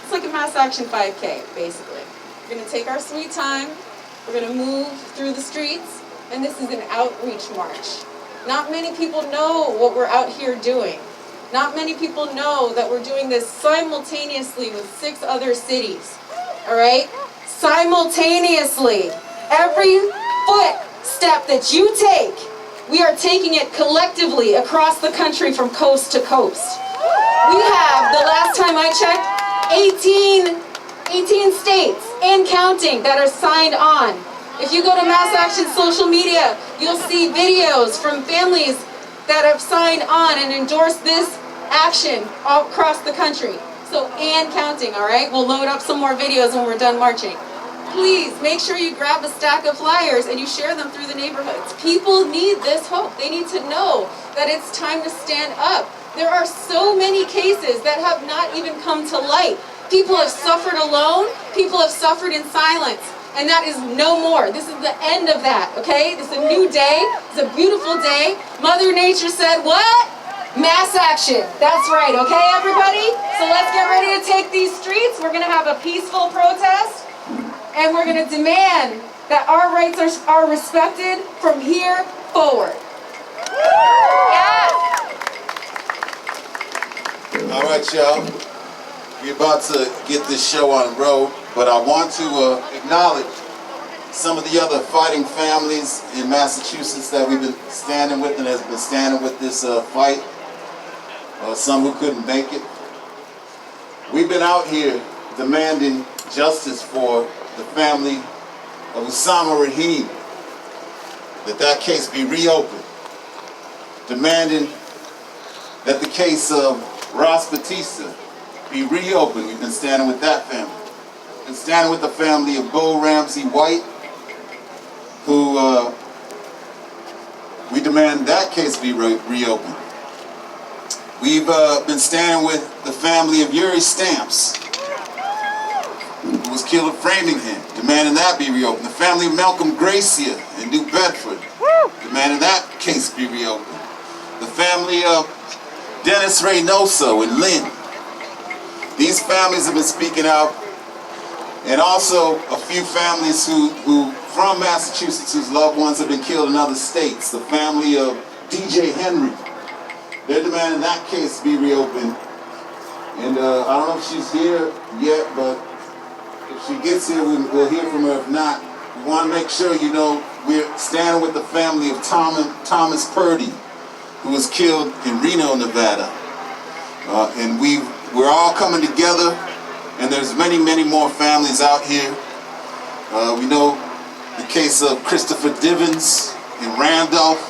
It's like a mass action 5K, basically. We're going to take our sweet time. We're going to move through the streets, and this is an outreach march. Not many people know what we're out here doing. Not many people know that we're doing this simultaneously with 6 other cities. All right? Simultaneously. Every footstep that you take, we are taking it collectively across the country from coast to coast. We have, the last time I checked, 18 states and counting that are signed on. If you go to Mass Action social media, you'll see videos from families that have signed on and endorsed this action all across the country. So, and counting, all right? We'll load up some more videos when we're done marching. Please make sure you grab a stack of flyers and you share them through the neighborhoods. People need this hope. They need to know that it's time to stand up. There are so many cases that have not even come to light. People have suffered alone. People have suffered in silence. And that is no more. This is the end of that, okay? This is a new day. It's a beautiful day. Mother Nature said what? Mass action. That's right, okay, everybody? So let's get ready to take these streets. We're going to have a peaceful protest. And we're going to demand that our rights are respected from here forward. Yeah. All right, y'all. We're about to get this show on the road, but I want to acknowledge some of the other fighting families in Massachusetts that we've been standing with and has been standing with this fight. Some who couldn't make it. We've been out here demanding justice for the family of Osama Rahim, that case be reopened. Demanding that the case of Ross Batista be reopened. We've been standing with that family. We've been standing with the family of Bo Ramsey White, who we demand that case be reopened. We've been standing with the family of Yuri Stamps, who was killed in Framingham, demanding that be reopened. The family of Malcolm Gracia in New Bedford, demanding that case be reopened. The family of Dennis Reynoso in Lynn. These families have been speaking out, and also a few families who from Massachusetts whose loved ones have been killed in other states. The family of DJ Henry, they're demanding that case be reopened. And I don't know if she's here yet, but if she gets here, we'll hear from her. If not, we want to make sure you know we're standing with the family of Thomas Purdy, who was killed in Reno, Nevada. And we're all coming together, and there's many, many more families out here. We know the case of Christopher Divins in Randolph,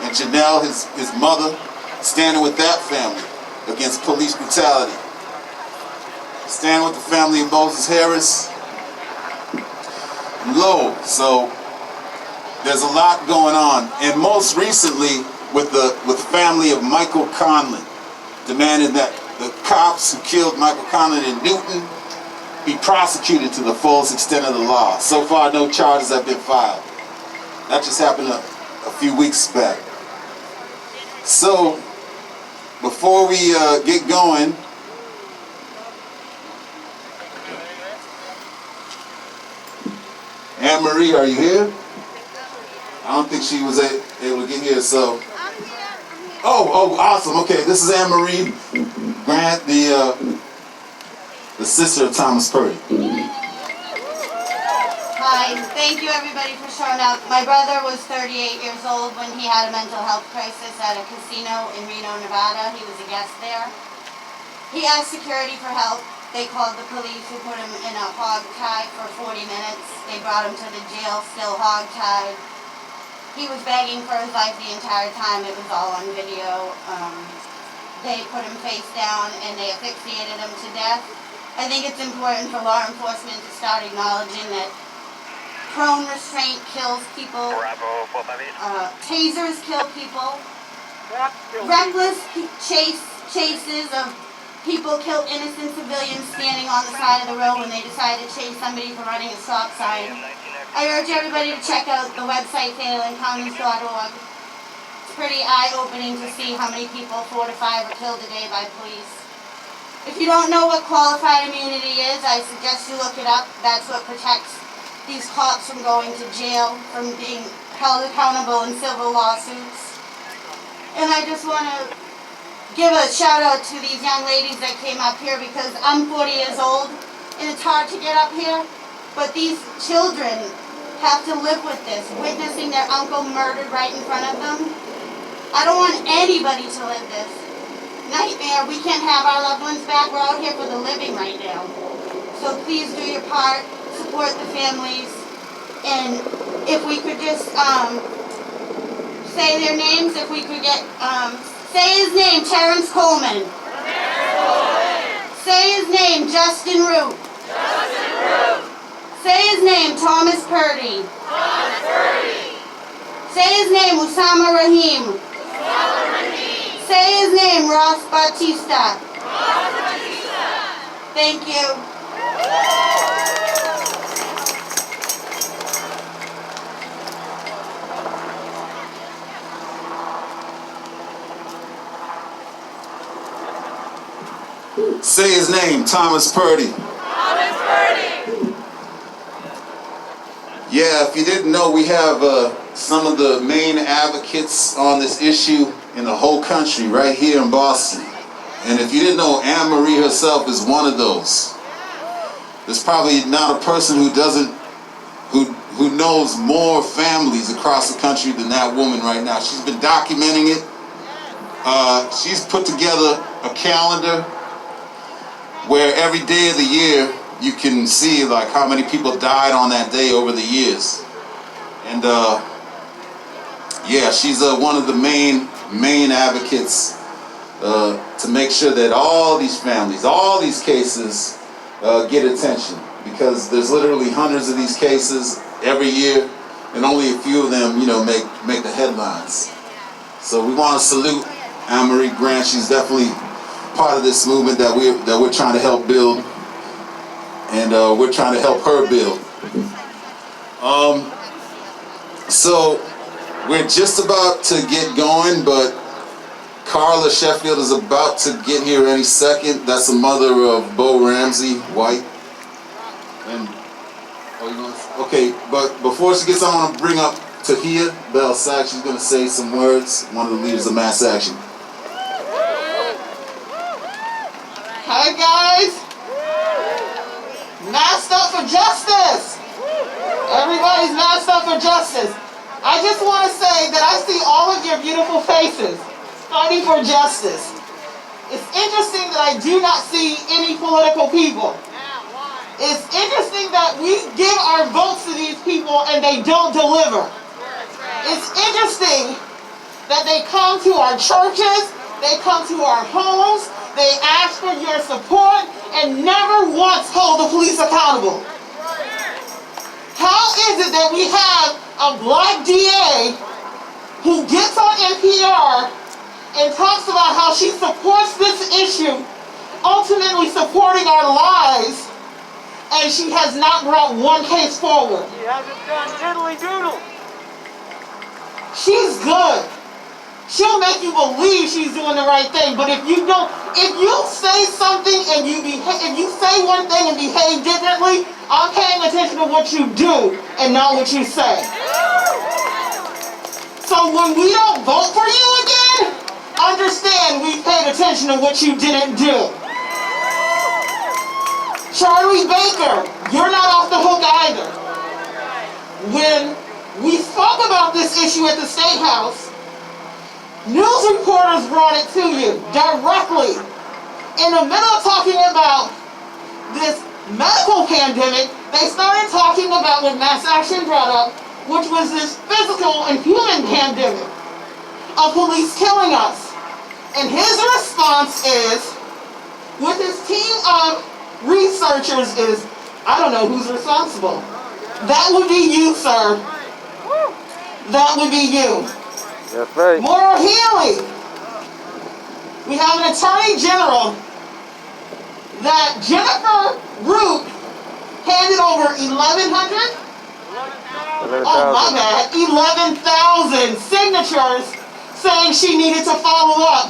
and Janelle, his mother, standing with that family against police brutality. Standing with the family of Moses Harris and Lowell. So there's a lot going on. And most recently with the family of Michael Conlon, demanding that the cops who killed Michael Conlon in Newton be prosecuted to the fullest extent of the law. So far, no charges have been filed. That just happened a few weeks back. So, before we get going, Anne Marie, are you here? I don't think she was able to get here, so. Oh, awesome. Okay, this is Anne Marie Grant, the sister of Thomas Purdy. Hi, thank you everybody for showing up. My brother was 38 years old when he had a mental health crisis at a casino in Reno, Nevada. He was a guest there. He asked security for help. They called the police, who put him in a hog tie for 40 minutes. They brought him to the jail, still hog tied. He was begging for his life the entire time. It was all on video. They put him face down and they asphyxiated him to death. I think it's important for law enforcement to start acknowledging that prone restraint kills people, tasers kill people, reckless chases of people kill innocent civilians standing on the side of the road when they decide to chase somebody for running a stop sign. I urge everybody to check out the website, fatalencounters.org. It's pretty eye-opening to see how many people, 4 to 5, are killed a day by police. If you don't know what qualified immunity is, I suggest you look it up. That's what protects these cops from going to jail, from being held accountable in civil lawsuits. And I just want to give a shout out to these young ladies that came up here, because I'm 40 years old and it's hard to get up here. But these children have to live with this, witnessing their uncle murdered right in front of them. I don't want anybody to live this nightmare. We can't have our loved ones back. We're out here for the living right now. So please do your part, support the families, and if we could just say their names, if we could get, say his name, Terrence Coleman. Say his name, Justin Root. Say his name, Thomas Purdy. Say his name, Usama Rahim. Say his name, Ross Batista. Thank you. Say his name, Thomas Purdy. Yeah, if you didn't know, we have some of the main advocates on this issue in the whole country, right here in Boston. And if you didn't know, Anne Marie herself is one of those. There's probably not a person who knows more families across the country than that woman right now. She's been documenting it. She's put together a calendar where every day of the year you can see like how many people died on that day over the years. And yeah, she's one of the main advocates to make sure that all these families, all these cases get attention, because there's literally hundreds of these cases every year, and only a few of them, you know, make the headlines. So we want to salute Anne Marie Grant. She's definitely part of this movement that we're trying to help build, and we're trying to help her build. So we're just about to get going, but Carla Sheffield is about to get here any second. That's the mother of Bo Ramsey, white. And okay, but before she gets on, I want to bring up Tahia Bell Sack. She's going to say some words. One of the leaders of Mass Action. Hi guys, masked up for justice. Everybody's masked up for justice. I just want to say that I see all of your beautiful faces fighting for justice. It's interesting that I do not see any political people. It's interesting that we give our votes to these people and they don't deliver. It's interesting that they come to our churches, they come to our homes, they ask for your support and never once hold the police accountable. How is it that we have a black DA who gets on NPR and talks about how she supports this issue, ultimately supporting our lives, and she has not brought one case forward? She hasn't done diddly doodle. She's good. She'll make you believe she's doing the right thing, but if you don't, if you say something and if you say one thing and behave differently, I'm paying attention to what you do and not what you say. So when we don't vote for you again, understand we paid attention to what you didn't do. Charlie Baker, you're not off the hook either. When we spoke about this issue at the State House, news reporters brought it to you directly. In the middle of talking about this medical pandemic, they started talking about what Mass Action brought up, which was this physical and human pandemic of police killing us. And his response is, with his team of researchers, is, I don't know who's responsible. That would be you, sir. That would be you. That's right. Moral healing. We have an attorney general that Jennifer Root handed over 1,100? Oh my bad, 11,000 signatures saying she needed to follow up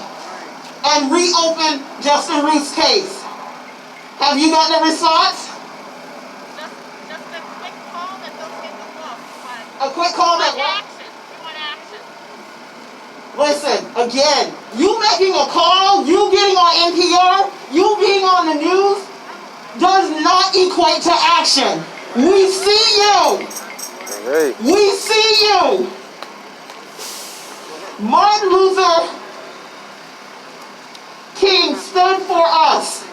and reopen Justin Root's case. Have you gotten a response? Just a quick call that those get the book. A quick call that what? Action. We want action. Listen, again, you making a call, you getting on NPR, you being on the news, does not equate to action. We see you. Hey. We see you. Martin Luther King stood for us.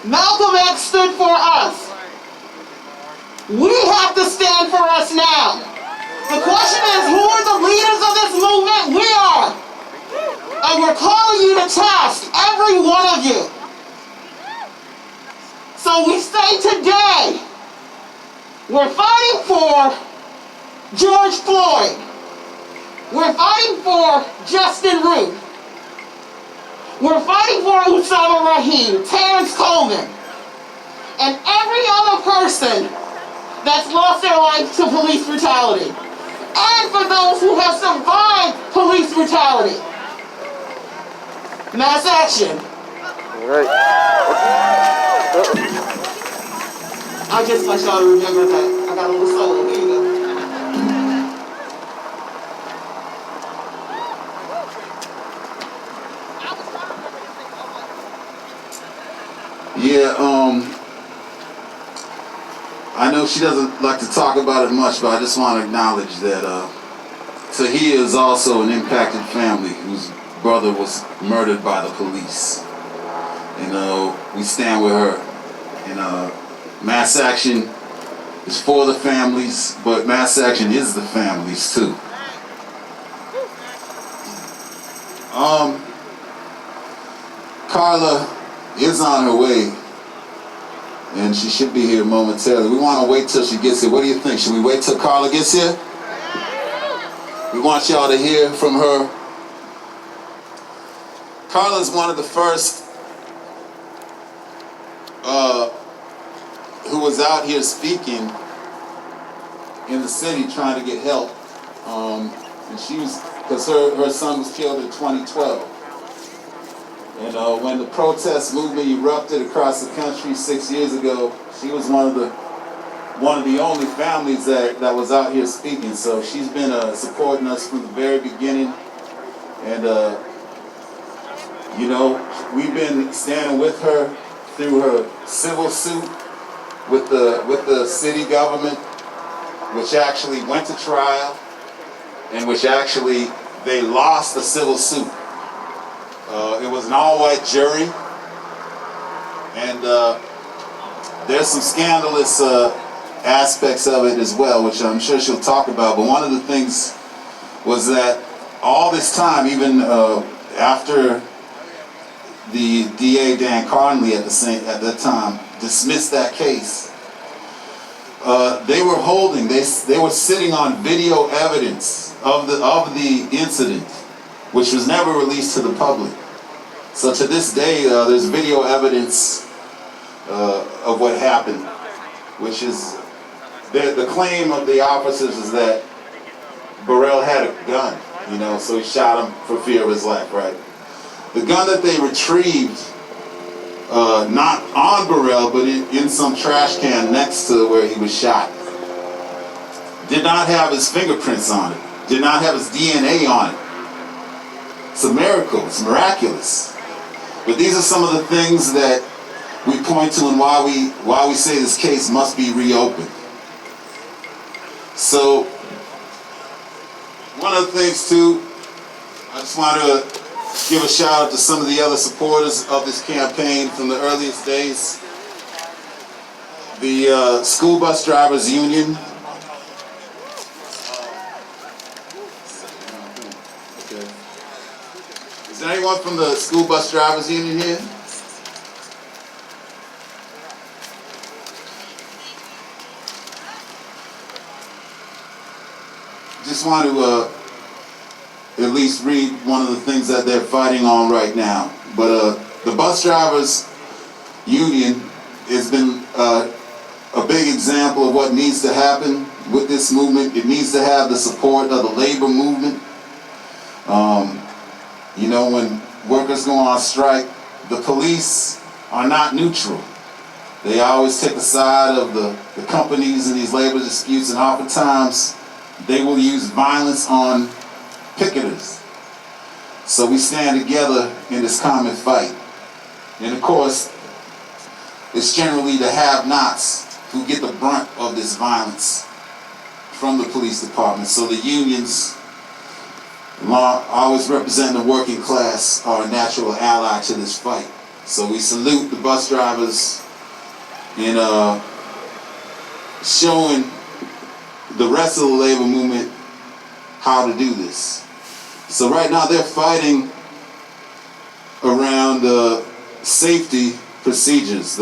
Malcolm X stood for us. We have to stand for us now. The question is, who are the leaders of this movement? We are. And we're calling you to task, every one of you. So we say today, we're fighting for George Floyd. We're fighting for Justin Root. We're fighting for Usama Rahim, Terrence Coleman, and every other person that's lost their life to police brutality. And for those who have survived police brutality. Mass action. All right. I just want y'all to remember that. I got a little solo. Here you go. Yeah, I know she doesn't like to talk about it much, but I just want to acknowledge that Tahia is also an impacted family whose brother was murdered by the police. We stand with her. Mass action is for the families, but mass action is the families too. Carla is on her way, and she should be here momentarily. We want to wait till she gets here. What do you think? Should we wait till Carla gets here? We want y'all to hear from her. Carla's one of the first who was out here speaking in the city trying to get help. And she was, because her son was killed in 2012. And when the protest movement erupted across the country 6 years ago, she was one of the only families that was out here speaking. So she's been supporting us from the very beginning. And we've been standing with her through her civil suit with the city government, which actually went to trial, and which actually they lost the civil suit. It was an all-white jury, and there's some scandalous aspects of it as well, which I'm sure she'll talk about. But one of the things was that all this time, even after the DA Dan Carnley at that time dismissed that case, they were sitting on video evidence of the incident, which was never released to the public. So to this day, there's video evidence of what happened, which is the claim of the officers is that Burrell had a gun, so he shot him for fear of his life, right? The gun that they retrieved, not on Burrell, but in some trash can next to where he was shot, did not have his fingerprints on it, did not have his DNA on it. It's a miracle, it's miraculous. But these are some of the things that we point to and why we say this case must be reopened. So, one of the things too, I just want to give a shout out to some of the other supporters of this campaign from the earliest days. The School Bus Drivers Union. Okay. Is there anyone from the School Bus Drivers Union here? Just want to at least read one of the things that they're fighting on right now. But the Bus Drivers Union has been a big example of what needs to happen with this movement. It needs to have the support of the labor movement. When workers go on strike, the police are not neutral. They always take the side of the companies in these labor disputes, and oftentimes they will use violence on picketers. So we stand together in this common fight. And of course, it's generally the have-nots who get the brunt of this violence from the police department. So the unions, always representing the working class, are a natural ally to this fight. So we salute the bus drivers in showing the rest of the labor movement how to do this. So right now they're fighting around safety procedures.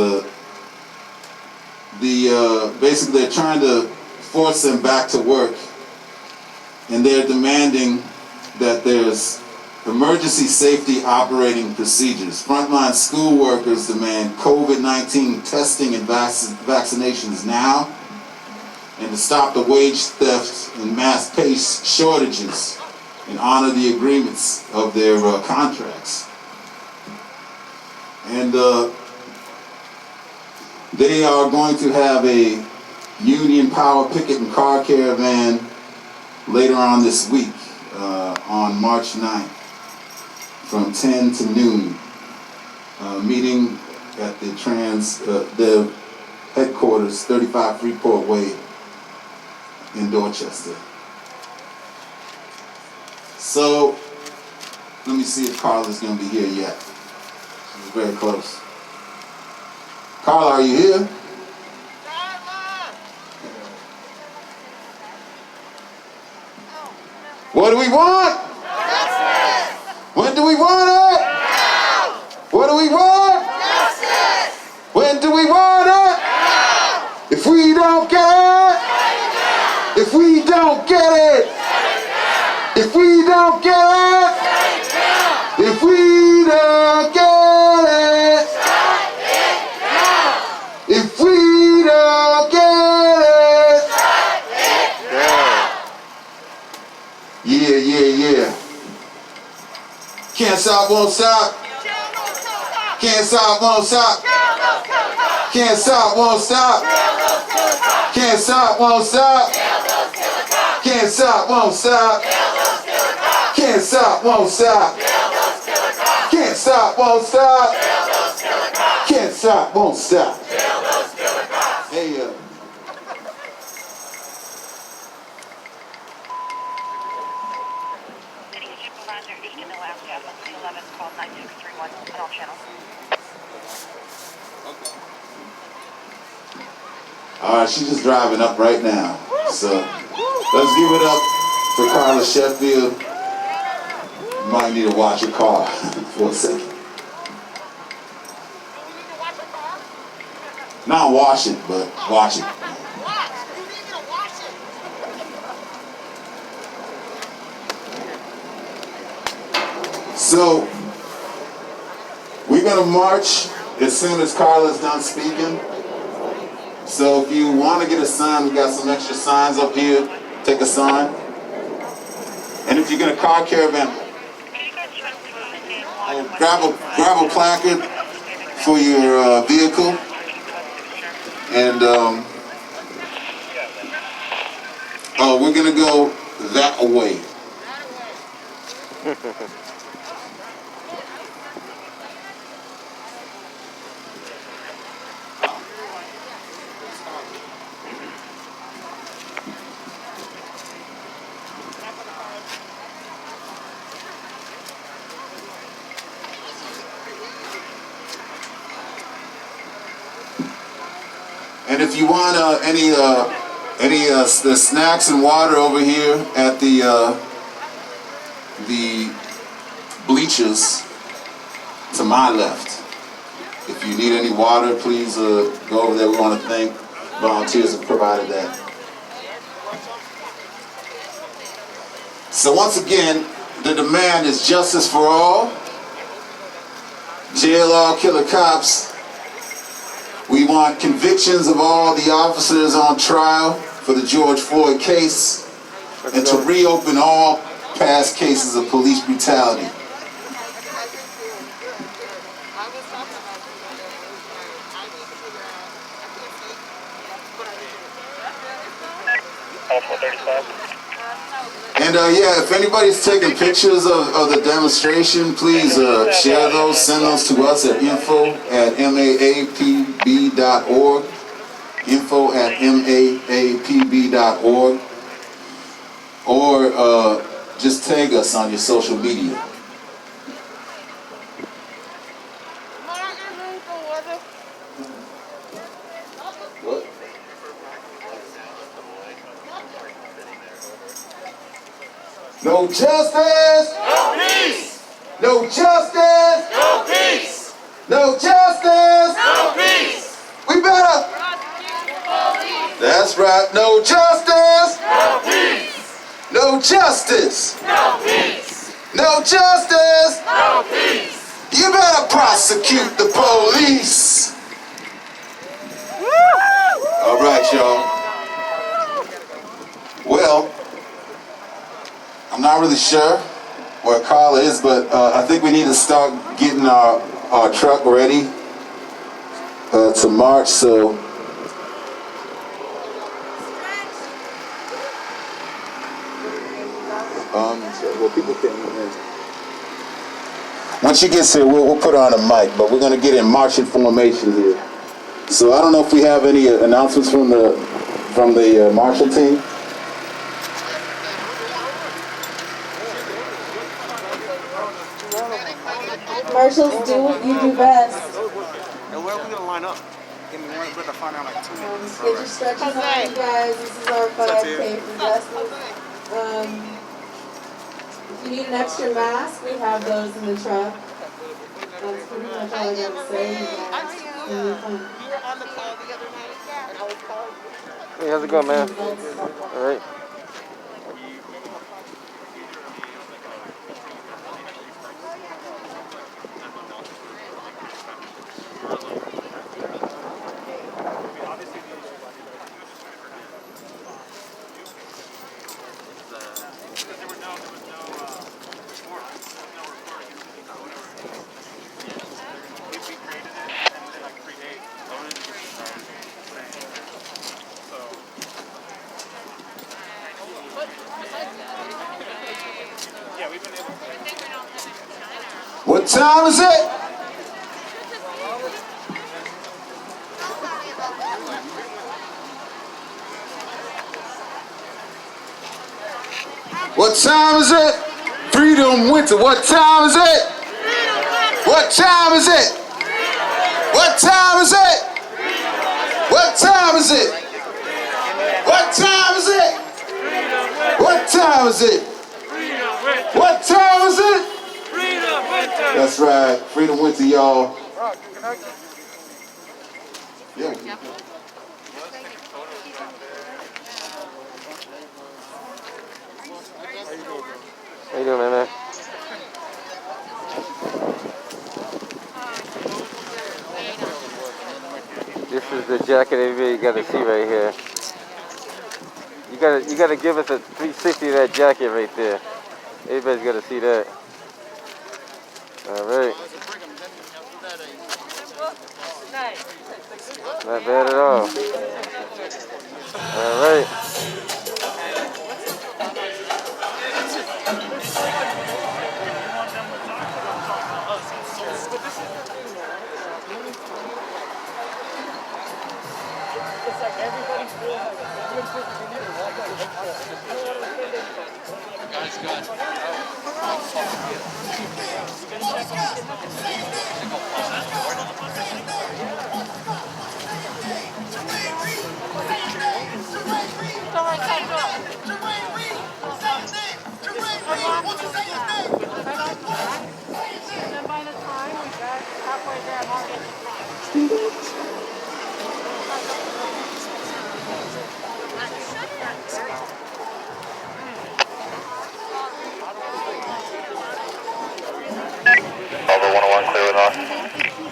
Basically they're trying to force them back to work, and they're demanding that there's emergency safety operating procedures. Frontline school workers demand COVID-19 testing and vaccinations now, and to stop the wage theft and mass pay shortages and honor the agreements of their contracts. And they are going to have a union power picket and car caravan later on this week, on March 9th, from 10 to noon, meeting at the headquarters, 35 Freeport Way in Dorchester. So, let me see if Carla's going to be here yet. She's very close. Carla, are you here? What do we want? Justice! When do we want it? Now! What do we want? Justice! When do we want it? Now! If we don't get it, if we don't get it, if we don't get it, if we don't get it, if we don't get it, yeah. Can't stop, won't stop. Can't stop, won't stop. Can't stop, won't stop. Can't stop, won't stop. Can't stop, won't stop. Can't stop, won't stop. Can't stop, won't stop. Can't stop, won't stop. Hey, all right, she's just driving up right now. So let's give it up for Carla Sheffield. You might need to watch your car for a second. Not wash it, but watch it. So we're gonna march as soon as Carla's done speaking. So if you want to get a sign, we got some extra signs up here. Take a sign. And if you're gonna car caravan, grab a placard for your vehicle. And we're gonna go that way. And if you want any the snacks and water over here at the bleachers to my left. If you need any water, please go over there. We want to thank volunteers who provided that. So once again, the demand is justice for all. Jail all killer cops. We want convictions of all the officers on trial for the George Floyd case, and to reopen all past cases of police brutality. And yeah, if anybody's taking pictures of the demonstration, please share those, send those to us at info@maapb.org, info@maapb.org, or just tag us on your social media. What? No justice! No peace! No justice! No peace! No justice! No peace! We better! That's right. No justice! No peace! No justice! No peace! No justice! No peace! You better prosecute the police! All right, y'all. Well, I'm not really sure where Carl is, but I think we need to start getting our truck ready to march. So well, people can't. Once she gets here, we'll put her on a mic, but we're gonna get in marching formation here. So I don't know if we have any announcements from the marshal team. Marshals, do what you do best. And where are we gonna line up? Give me one, we're gonna find out like 2 minutes. Get your stretches on, you guys. This is our 5K for justice. If you need an extra mask, we have those in the truck. That's pretty much all I gotta say. You guys. Hey, how's it going, man? All right. What time is it? What time is it? Freedom Winter. What time is it? What time is it? What time is it? What time is it? What time is it? What time is it? What time is it? That's right. Freedom Winter, y'all. Yeah. How you doing, man? This is the jacket everybody got to see right here. You gotta give us a 360 of that jacket right there. Everybody's got to see that. All right. Not bad at all. All right.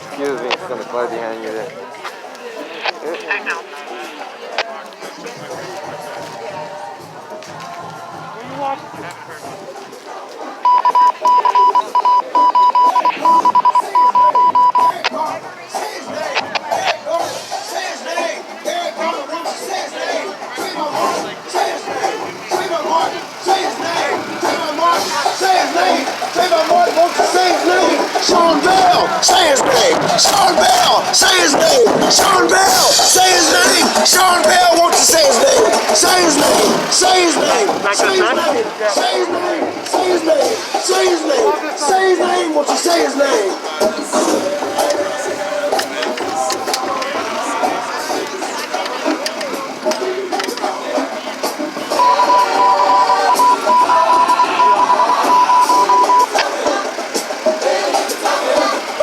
Excuse me, it's gonna fly behind you there. Sean Bell, say his name. Sean Bell, say his name. Sean Bell, won't you say his name? Say his name. Say his name. Say his name. Say his name. Say his name. Say his name. Say his name. Won't you say his name?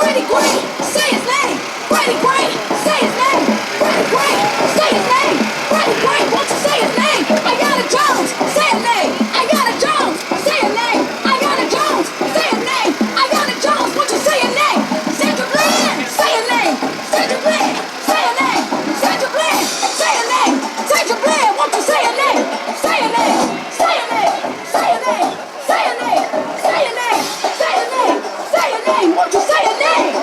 Brady Gray, say his name. Brady Gray, say his name. Brady Gray, say his name. Brady Gray, won't you say his name? I got a Jones, say his name. I got a Jones, say his name. I got a Jones, say his name. I got a Jones, won't you say his name? Sandra Bland, say his name. Sandra Bland, say his name. Sandra Bland, say his name. Sandra Bland, won't you say his name? Say his name. Say his name. Say his name. Say his name. Say his name. Say his name. Say his name. Won't you say his name?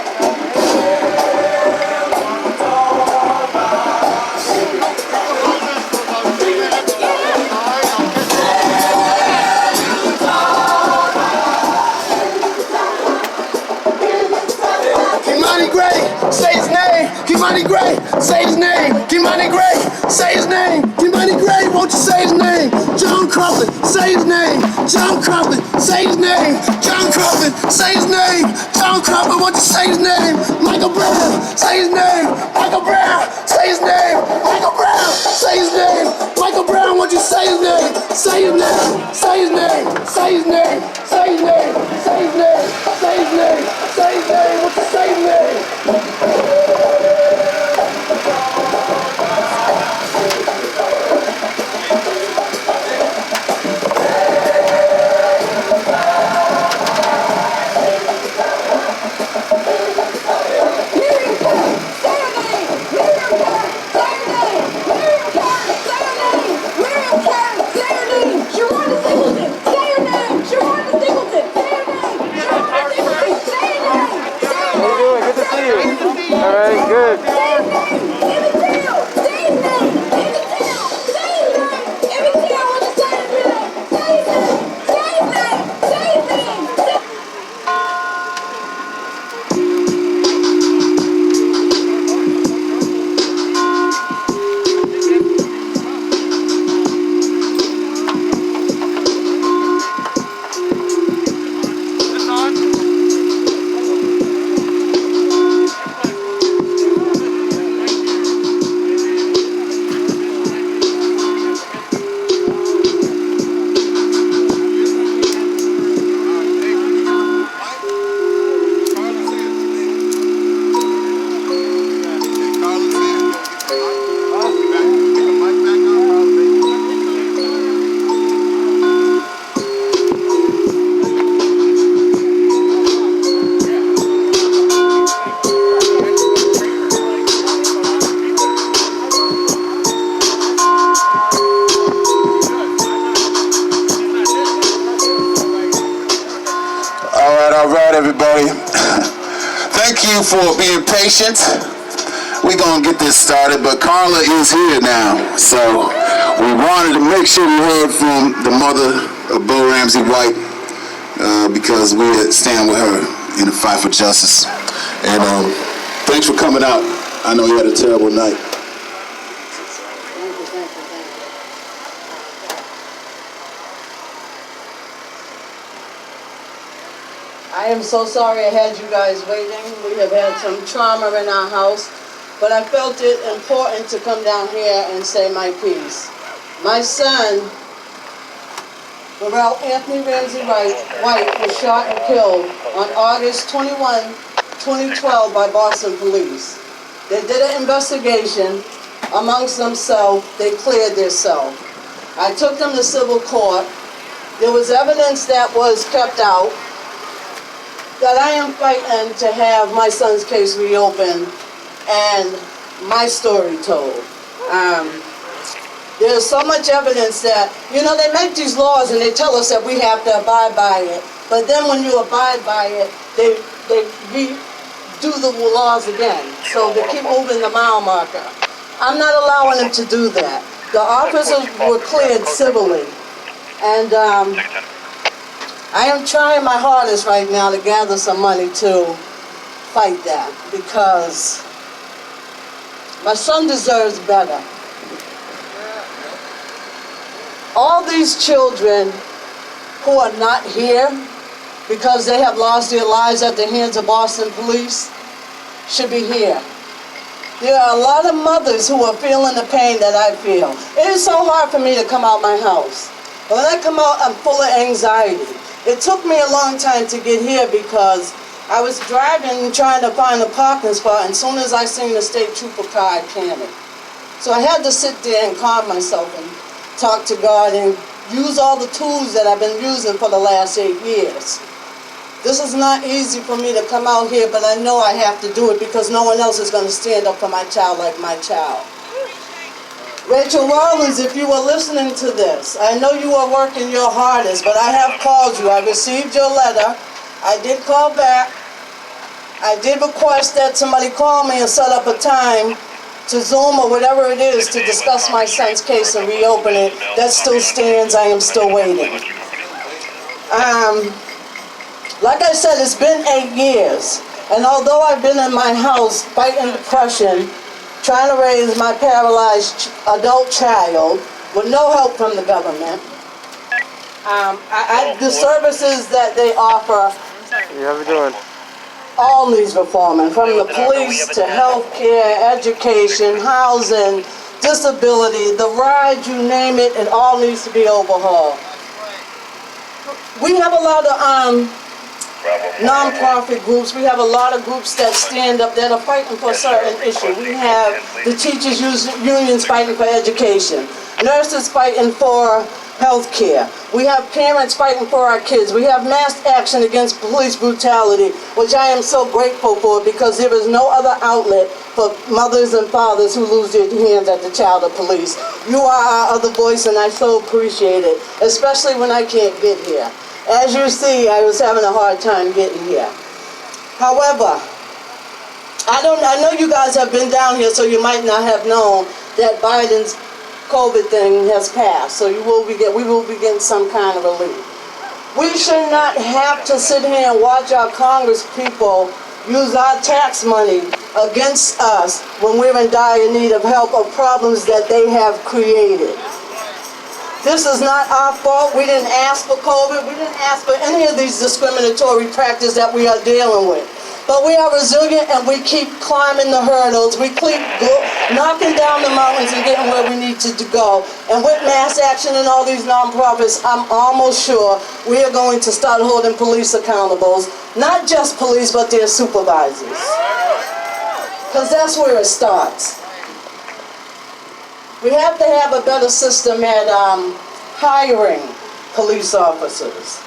Kimani Gray, say his name. Kimani Gray, say his name. Kimani Gray, say his name. Kimani Gray, won't you say his name? John Crawford, say his name. John Crawford, say his name. John Crawford, say his name. John Crawford, won't you say his name? Michael Brown, say his name. Michael Brown, say his name. Michael Brown, say his name. Michael Brown, won't you say his name? Say his name. Say his name. Say his name. Say his name. Say his name. Say his name. Say his name. Won't you say his name? Alright, good. All right, everybody. Thank you for being patient. We're going to get this started, but Carla is here now. So we wanted to make sure we heard from the mother of Bo Ramsey White because we stand with her in the fight for justice. And thanks for coming out. I know you had a terrible night. I am so sorry I had you guys waiting. We have had some trauma in our house, but I felt it important to come down here and say my piece. My son, Ralph Anthony Ramsey White, was shot and killed on August 21, 2012 by Boston police. They did an investigation amongst themselves. They cleared themselves. I took them to civil court. There was evidence that was kept out that I am fighting to have my son's case reopened and my story told. There's so much evidence that, you know, they make these laws and they tell us that we have to abide by it, but then when you abide by it, they redo the laws again. So they keep moving the mile marker. I'm not allowing them to do that. The officers were cleared civilly, and I am trying my hardest right now to gather some money too fight that because my son deserves better. All these children who are not here because they have lost their lives at the hands of Boston police should be here. There are a lot of mothers who are feeling the pain that I feel. It is so hard for me to come out my house. When I come out, I'm full of anxiety. It took me a long time to get here because I was driving trying to find a parking spot, and as soon as I seen the state trooper car, I panicked. So I had to sit there and calm myself and talk to God and use all the tools that I've been using for the last 8 years. This is not easy for me to come out here, but I know I have to do it because no one else is going to stand up for my child like my child. Rachel Rollins, if you were listening to this, I know you are working your hardest, but I have called you. I received your letter. I did call back. I did request that somebody call me and set up a time to Zoom or whatever it is to discuss my son's case and reopen it. That still stands. I am still waiting. Like I said, it's been 8 years. And although I've been in my house fighting depression, trying to raise my paralyzed adult child with no help from the government, the services that they offer, how we doing? all needs reforming, from the police to health care, education, housing, disability, the ride, you name it, it all needs to be overhauled. We have a lot of non-profit groups. We have a lot of groups that stand up that are fighting for a certain issue. We have the teachers' unions fighting for education, nurses fighting for health care. We have parents fighting for our kids. We have mass action against police brutality, which I am so grateful for because there is no other outlet for mothers and fathers who lose their hands at the child of police. You are our other voice, and I so appreciate it, especially when I can't get here. As you see, I was having a hard time getting here. However, I know you guys have been down here, so you might not have known that Biden's COVID thing has passed, so we will be getting some kind of relief. We should not have to sit here and watch our Congress people use our tax money against us when we're in dire need of help of problems that they have created. This is not our fault. We didn't ask for COVID. We didn't ask for any of these discriminatory practices that we are dealing with. But we are resilient and we keep climbing the hurdles. We keep knocking down the mountains and getting where we need to go. And with mass action and all these nonprofits, I'm almost sure we are going to start holding police accountable. Not just police, but their supervisors. Because that's where it starts. We have to have a better system at hiring police officers.